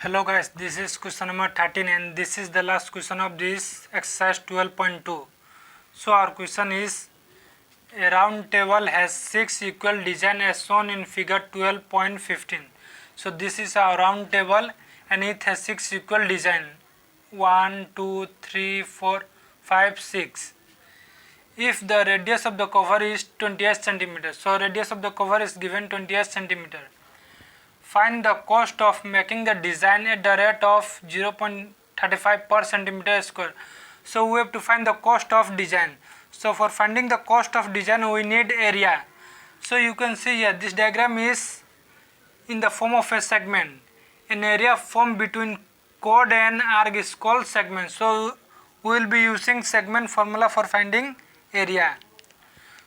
Hello guys, this is question number 13 and this is the last question of this exercise 12.2. So our question is, a round table has 6 equal design as shown in figure 12.15. So this is a round table and it has 6 equal design, 1, 2, 3, 4, 5, 6. If the radius of the cover is 28 cm, so radius of the cover is given 28 cm. Find the cost of making the design at the rate of 0.35 per centimeter square. So we have to find the cost of design. So for finding the cost of design we need area. So you can see here this diagram is in the form of a segment. An area formed between chord and arc is called segment. So we will be using segment formula for finding area.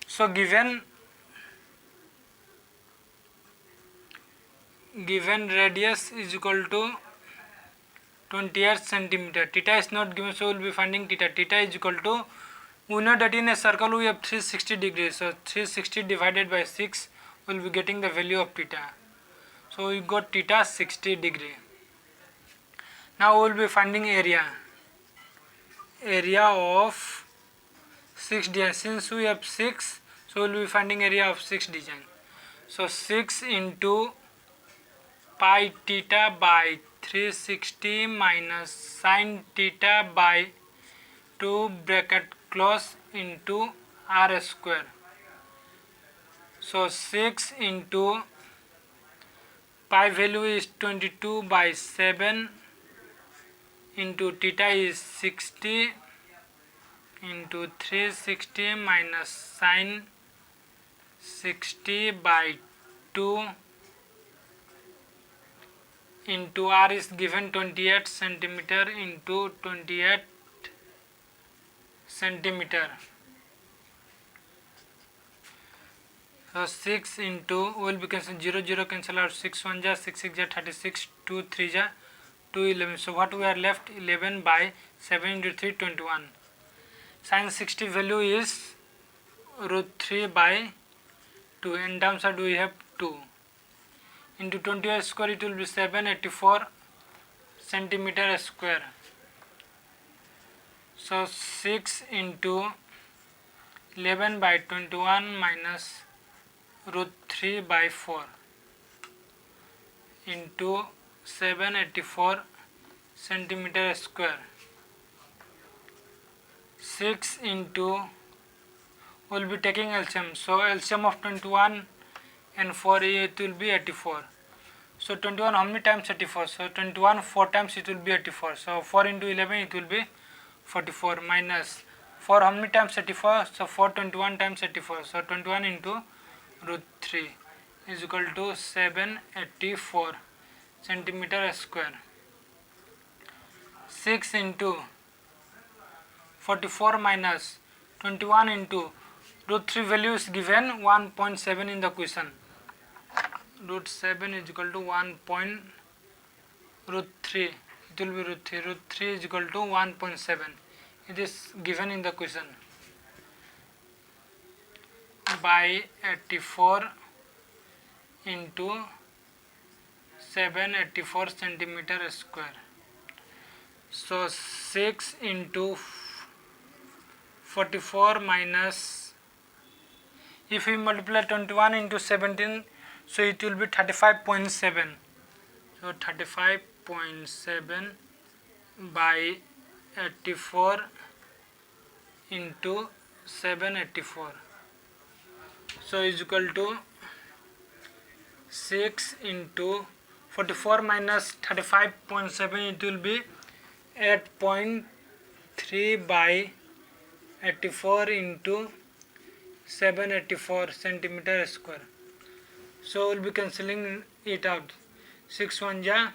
So given radius is equal to 28 centimeter. Theta is not given, so we will be finding theta. Theta is equal to, we know that in a circle we have 360 degrees. So 360 divided by 6 we will be getting the value of theta. So we got theta 60 degree. Now we will be finding area. Area of 6 design. Since we have 6, so we will be finding area of 6 design. So 6 into pi theta by 360 minus sin theta by 2 bracket close into r square. So 6 into pi value is 22 by 7 into theta is 60 into 360 minus sin 60 by 2 into r is given 28 centimeter into 28 centimeter. So 6 into, will be cancel 0 0 cancel out, 6 1 ja 6 6 ja 36, 2 3 ja 2 11. So what we are left, 11 by 7 into 3 21. Sin 60 value is root 3 by 2 and downside we have 2 into 28 square, it will be 784 centimeter square. So 6 into 11 by 21 minus root 3 by 4 into 784 centimeter square. 6 into, we will be taking LCM. So LCM of 21 and 4, it will be 84. So 21 how many times 84? So 21 4 times it will be 84. So 4 into 11 it will be 44 minus 4 how many times 84? So 4 21 times 84. So 21 into root 3 is equal to 784 centimeter square. 6 into 44 minus 21 into root 3 value is given 1.7 in the question. Root 7 is equal to 1 point root 3. It will be root 3. Root 3 is equal to 1.7. It is given in the question. By 84 into 784 centimeter square. So 6 into 44 minus, if we multiply 21 into 17, so it will be 35.7. So 35.7 by 84 into 784. So is equal to 6 into 44 minus 35.7, it will be 8.3 by 84 into 784 centimeter square. So we will be cancelling it out. 6 1 ja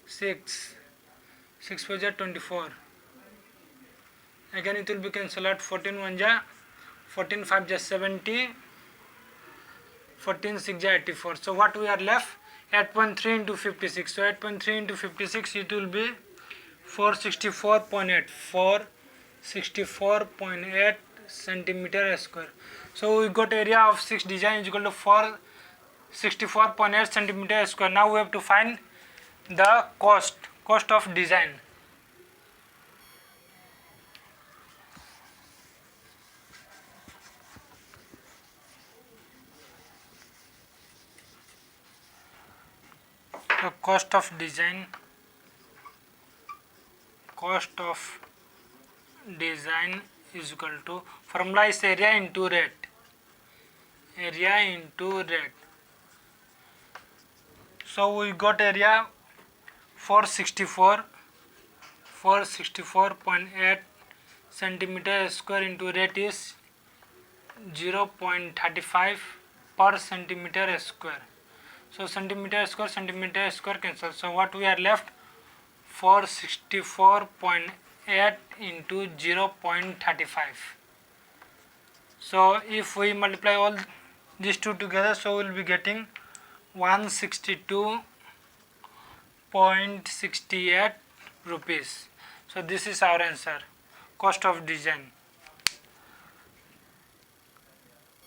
6, 6 4 ja 24. Again it will be cancelled out. 14 1 ja 14, 5 ja 70, 14 6 ja 84. So what we are left, 8.3 into 56. So 8.3 into 56, it will be 464.8. 464.8 centimeter square. So we got area of 6 design is equal to 464.8 centimeter square. Now we have to find the cost of design. The cost of design is equal to, formula is area into rate. So we got area 464.8 centimeter square into rate is 0.35 per centimeter square. So centimeter square cancel. So what we are left, 464.8 into 0.35. So if we multiply all these two together, so we will be getting 162.68 rupees. So this is our answer, cost of design.